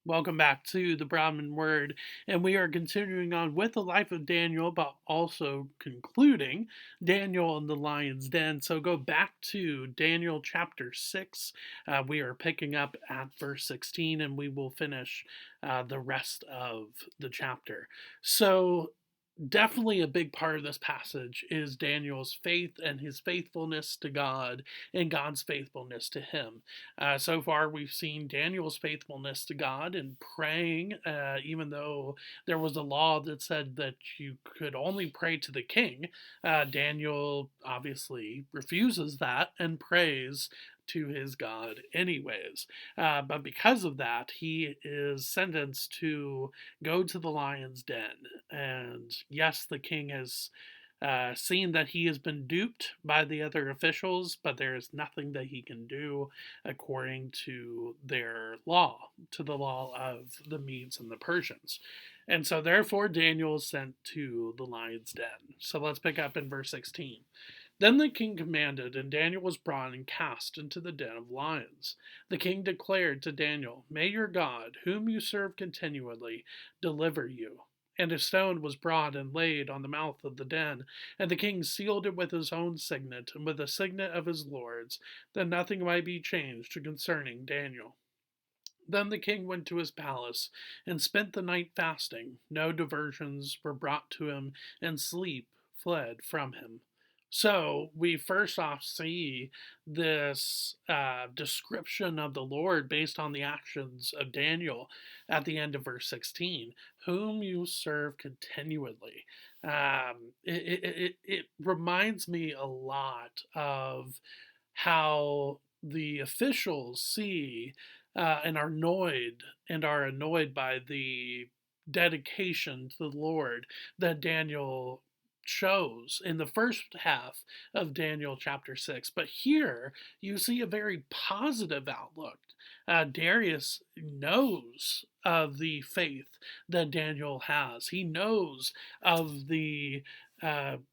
Welcome back to the Brahmin Word, and we are continuing on with the life of Daniel, but also concluding Daniel in the lion's den. So go back to Daniel chapter 6. We are picking up at verse 16, and we will finish the rest of the chapter. So definitely a big part of this passage is Daniel's faith and his faithfulness to God and God's faithfulness to him. So far, we've seen Daniel's faithfulness to God and praying, even though there was a law that said that you could only pray to the king. Daniel obviously refuses that and prays to his God anyways. But because of that, he is sentenced to go to the lion's den. And yes, the king has seen that he has been duped by the other officials, but there is nothing that he can do according to their law, to the law of the Medes and the Persians. And so, therefore, Daniel is sent to the lion's den. So let's pick up in verse 16. Then the king commanded, and Daniel was brought and cast into the den of lions. The king declared to Daniel, May your God, whom you serve continually, deliver you. And a stone was brought and laid on the mouth of the den, and the king sealed it with his own signet and with the signet of his lords, that nothing might be changed concerning Daniel. Then the king went to his palace and spent the night fasting. No diversions were brought to him, and sleep fled from him. So we first off see this description of the Lord based on the actions of Daniel at the end of verse 16, whom you serve continually. It reminds me a lot of how the officials see and are annoyed by the dedication to the Lord that Daniel shows in the first half of Daniel chapter 6. But here you see a very positive outlook. Darius knows of the faith that Daniel has. He knows of the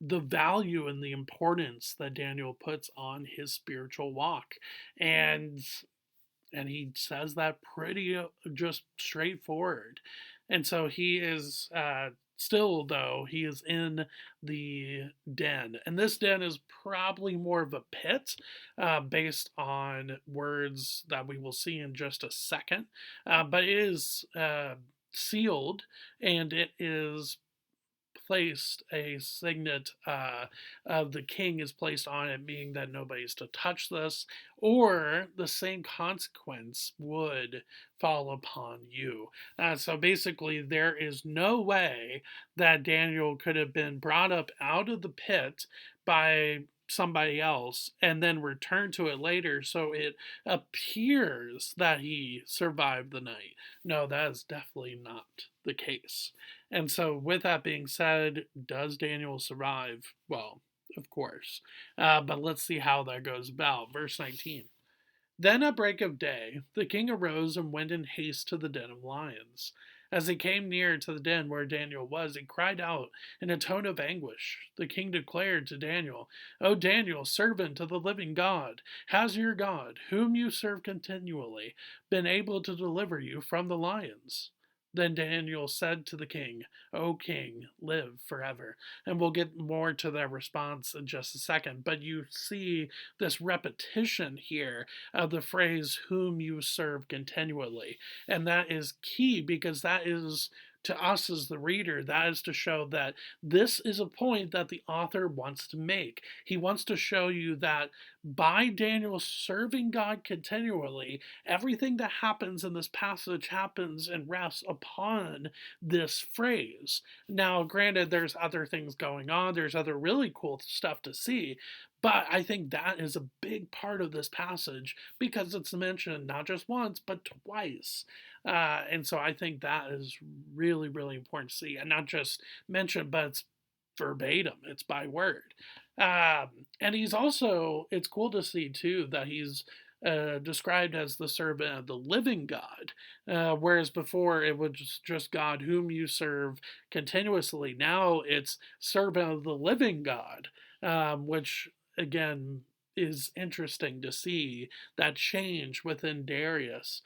value and the importance that Daniel puts on his spiritual walk, and he says that pretty just straightforward. And so he is still, though, he is in the den. And this den is probably more of a pit based on words that we will see in just a second. But it is sealed, and it is placed a signet of the king is placed on it, meaning that nobody's to touch this, or the same consequence would fall upon you. So basically, there is no way that Daniel could have been brought up out of the pit by somebody else and then return to it later so it appears that he survived the night. No, that is definitely not the case. And so, with that being said, does Daniel survive? Well, of course. But let's see how that goes about. Verse 19. Then at break of day, the king arose and went in haste to the den of lions. As he came near to the den where Daniel was, he cried out in a tone of anguish. The king declared to Daniel, O Daniel, servant of the living God, has your God, whom you serve continually, been able to deliver you from the lions? Then Daniel said to the king, O king, live forever. And we'll get more to that response in just a second. But you see this repetition here of the phrase, whom you serve continually. And that is key because that is, to us as the reader, that is to show that this is a point that the author wants to make. He wants to show you that by Daniel serving God continually, everything that happens in this passage happens and rests upon this phrase. Now, granted, there's other things going on, there's other really cool stuff to see, but I think that is a big part of this passage because it's mentioned not just once, but twice. And so I think that is really, really important to see. And not just mentioned, but it's verbatim, it's by word. And he's also, it's cool to see too that he's described as the servant of the living God, whereas before it was just God whom you serve continuously. Now it's servant of the living God, which again is interesting to see that change within Darius.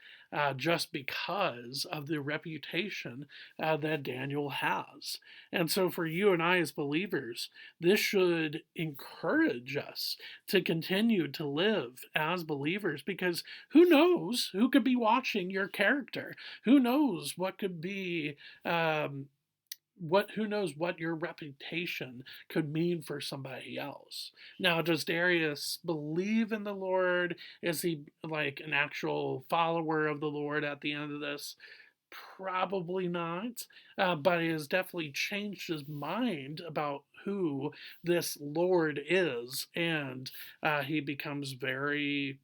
just because of the reputation that Daniel has. And so, for you and I as believers, this should encourage us to continue to live as believers, because who knows who could be watching your character? Who knows what could be. Who knows what your reputation could mean for somebody else. Now, does Darius believe in the Lord? Is he like an actual follower of the Lord at the end of this? Probably not, but he has definitely changed his mind about who this Lord is, and he becomes very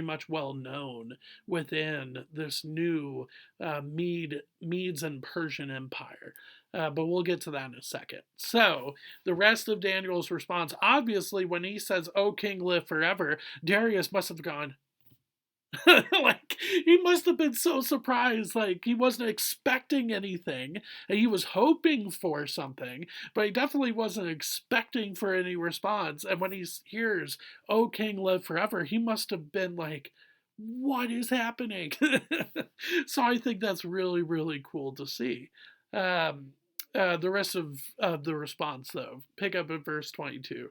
much well known within this new Medes and Persian Empire. But we'll get to that in a second. So, the rest of Daniel's response, obviously, when he says, "O king, live forever," Darius must have gone, like, he must have been so surprised. Like, he wasn't expecting anything. He was hoping for something, but he definitely wasn't expecting for any response. And when he hears, "O king, live forever," he must have been like, what is happening? So I think that's really, really cool to see. Um, the rest of the response, though, pick up at verse 22.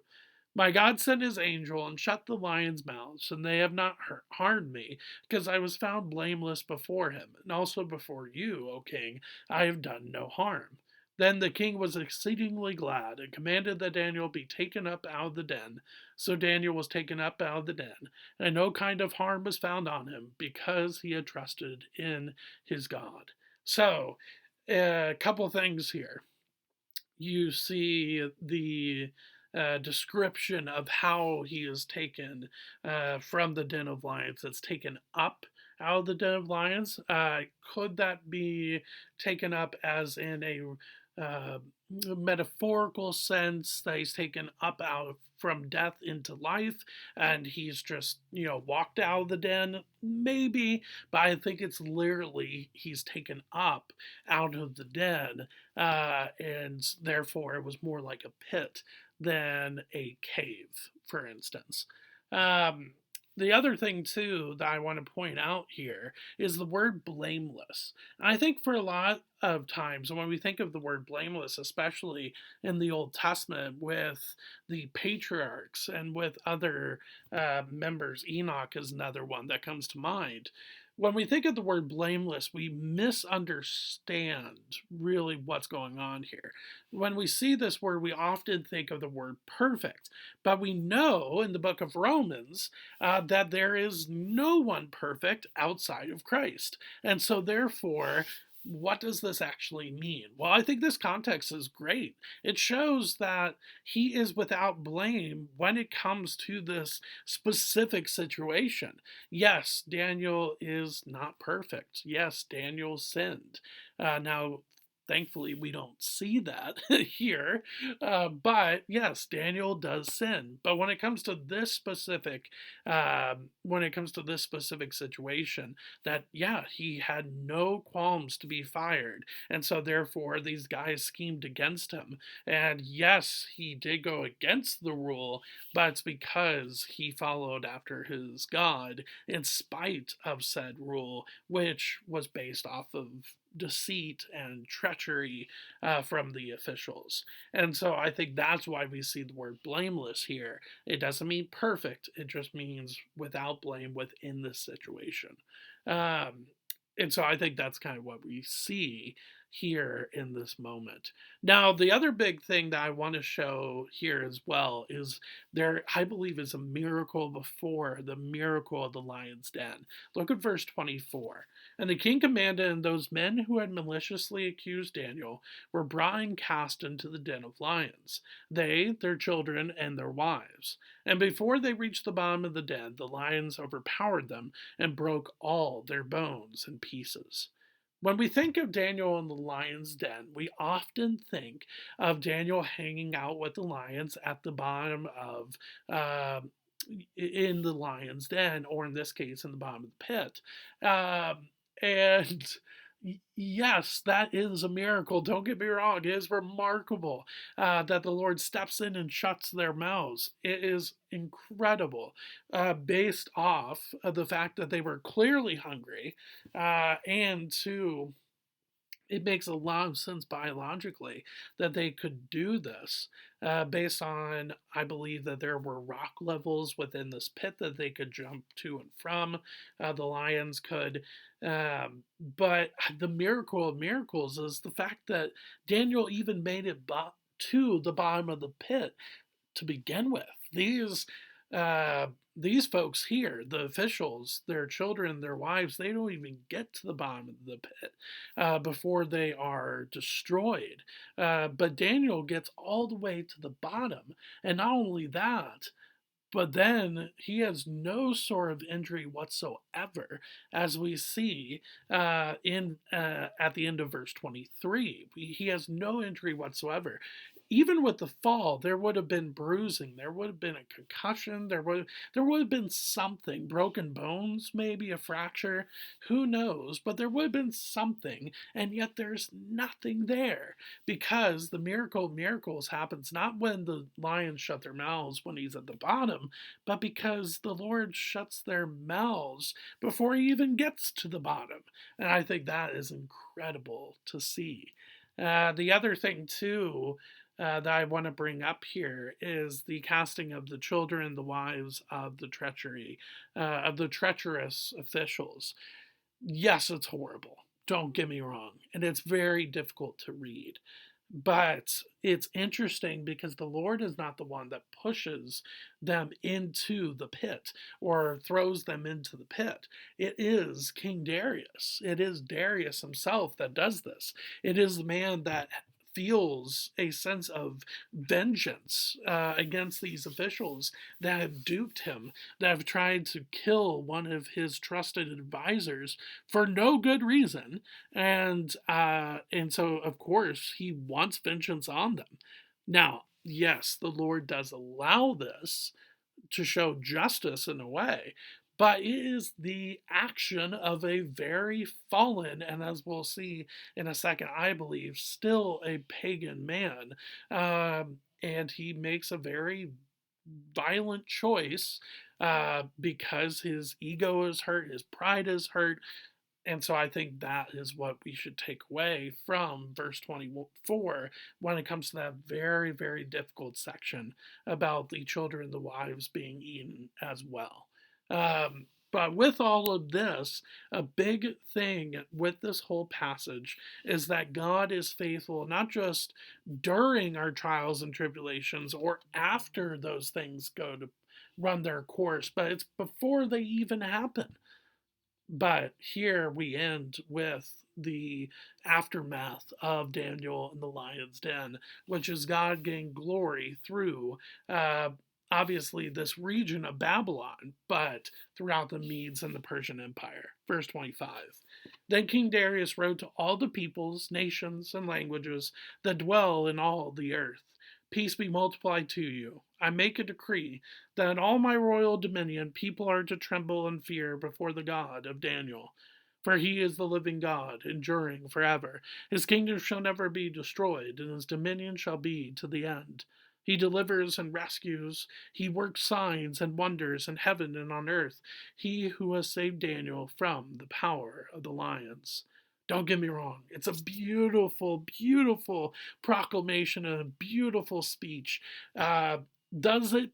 "My God sent his angel and shut the lions' mouths, and they have not harmed me, because I was found blameless before him, and also before you, O king, I have done no harm." Then the king was exceedingly glad, and commanded that Daniel be taken up out of the den. So Daniel was taken up out of the den, and no kind of harm was found on him, because he had trusted in his God. So, a couple things here. You see the description of how he is taken from the den of lions. It's taken up out of the den of lions. Could that be taken up as in a metaphorical sense, that he's taken up out of from death into life, and he's just, walked out of the den? Maybe, but I think it's literally he's taken up out of the den, and therefore it was more like a pit than a cave, for instance. Um, the other thing, too, that I want to point out here is the word blameless. And I think for a lot of times when we think of the word blameless, especially in the Old Testament with the patriarchs and with other members, Enoch is another one that comes to mind. When we think of the word blameless, we misunderstand really what's going on here. When we see this word, we often think of the word perfect, but we know in the book of Romans that there is no one perfect outside of Christ. And so, therefore, what does this actually mean? Well, I think this context is great. It shows that he is without blame when it comes to this specific situation. Yes, Daniel is not perfect. Yes, Daniel sinned. Now, thankfully, we don't see that here. But yes, Daniel does sin. But when it comes to this specific situation, that yeah, he had no qualms to be fired, and so therefore these guys schemed against him. And yes, he did go against the rule, but it's because he followed after his God in spite of said rule, which was based off of deceit and treachery from the officials. And so I think that's why we see the word blameless here. It doesn't mean perfect, it just means without blame within this situation. Um, and so I think that's kind of what we see here in this moment. Now, the other big thing that I want to show here as well is there, I believe, is a miracle before the miracle of the lion's den. Look at verse 24. "And the king commanded, and those men who had maliciously accused Daniel were brought and cast into the den of lions, they, their children, and their wives. And before they reached the bottom of the den, the lions overpowered them and broke all their bones in pieces." When we think of Daniel in the lion's den, we often think of Daniel hanging out with the lions at the bottom of, in the lion's den, or in this case, in the bottom of the pit. And Yes, that is a miracle. Don't get me wrong. It is remarkable that the Lord steps in and shuts their mouths. It is incredible, based off of the fact that they were clearly hungry, and two, it makes a lot of sense biologically that they could do this, based on, I believe that there were rock levels within this pit that they could jump to and from. The lions could. But the miracle of miracles is the fact that Daniel even made it to the bottom of the pit to begin with. Uh, these folks here, the officials, their children, their wives, they don't even get to the bottom of the pit before they are destroyed. But Daniel gets all the way to the bottom, and not only that, but then he has no sort of injury whatsoever, as we see in at the end of verse 23. He has no injury whatsoever. Even with the fall, there would have been bruising, there would have been a concussion, there would have been something, broken bones, maybe a fracture, who knows? But there would have been something, and yet there's nothing there, because the miracle of miracles happens not when the lions shut their mouths when he's at the bottom, but because the Lord shuts their mouths before he even gets to the bottom. And I think that is incredible to see. The other thing, too, that I want to bring up here is the casting of the children, the wives of the of the treacherous officials. Yes, it's horrible. Don't get me wrong. And it's very difficult to read. But it's interesting because the Lord is not the one that pushes them into the pit or throws them into the pit. It is King Darius. It is Darius himself that does this. It is the man that feels a sense of vengeance against these officials that have duped him, that have tried to kill one of his trusted advisors for no good reason, and so of course he wants vengeance on them. Now, yes, the Lord does allow this to show justice in a way, but it is the action of a very fallen, and as we'll see in a second, I believe, still a pagan man. And he makes a very violent choice because his ego is hurt, his pride is hurt, and so I think that is what we should take away from verse 24 when it comes to that very, very difficult section about the children and the wives being eaten as well. But with all of this, a big thing with this whole passage is that God is faithful not just during our trials and tribulations or after those things go to run their course, but it's before they even happen. But here we end with the aftermath of Daniel in the lion's den, which is God getting glory through, uh, obviously, this region of Babylon, but throughout the Medes and the Persian Empire. Verse 25. Then King Darius wrote to all the peoples, nations, and languages that dwell in all the earth: Peace be multiplied to you. I make a decree that in all my royal dominion people are to tremble and fear before the God of Daniel. For he is the living God, enduring forever. His kingdom shall never be destroyed, and his dominion shall be to the end. He delivers and rescues. He works signs and wonders in heaven and on earth. He who has saved Daniel from the power of the lions. Don't get me wrong, it's a beautiful, beautiful proclamation and a beautiful speech. Does it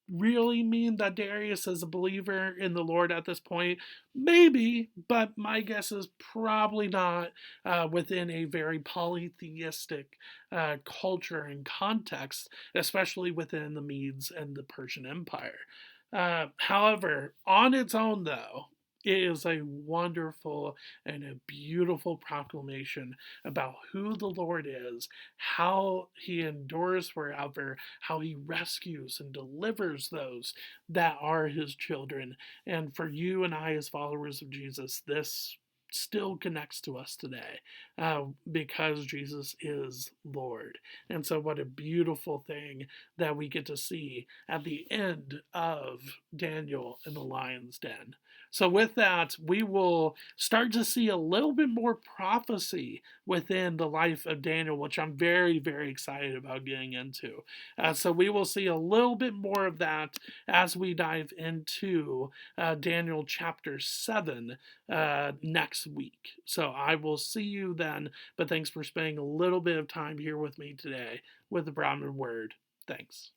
really mean that Darius is a believer in the Lord at this point? Maybe, but my guess is probably not within a very polytheistic culture and context, especially within the Medes and the Persian Empire. However, on its own, though, it is a wonderful and a beautiful proclamation about who the Lord is, how he endures forever, how he rescues and delivers those that are his children. And for you and I, as followers of Jesus, this still connects to us today because Jesus is Lord. And so, what a beautiful thing that we get to see at the end of Daniel in the lion's den. So, with that, we will start to see a little bit more prophecy within the life of Daniel, which I'm very, very excited about getting into. So, we will see a little bit more of that as we dive into Daniel chapter 7 next week. So, I will see you then, but thanks for spending a little bit of time here with me today with the Brahmin Word. Thanks.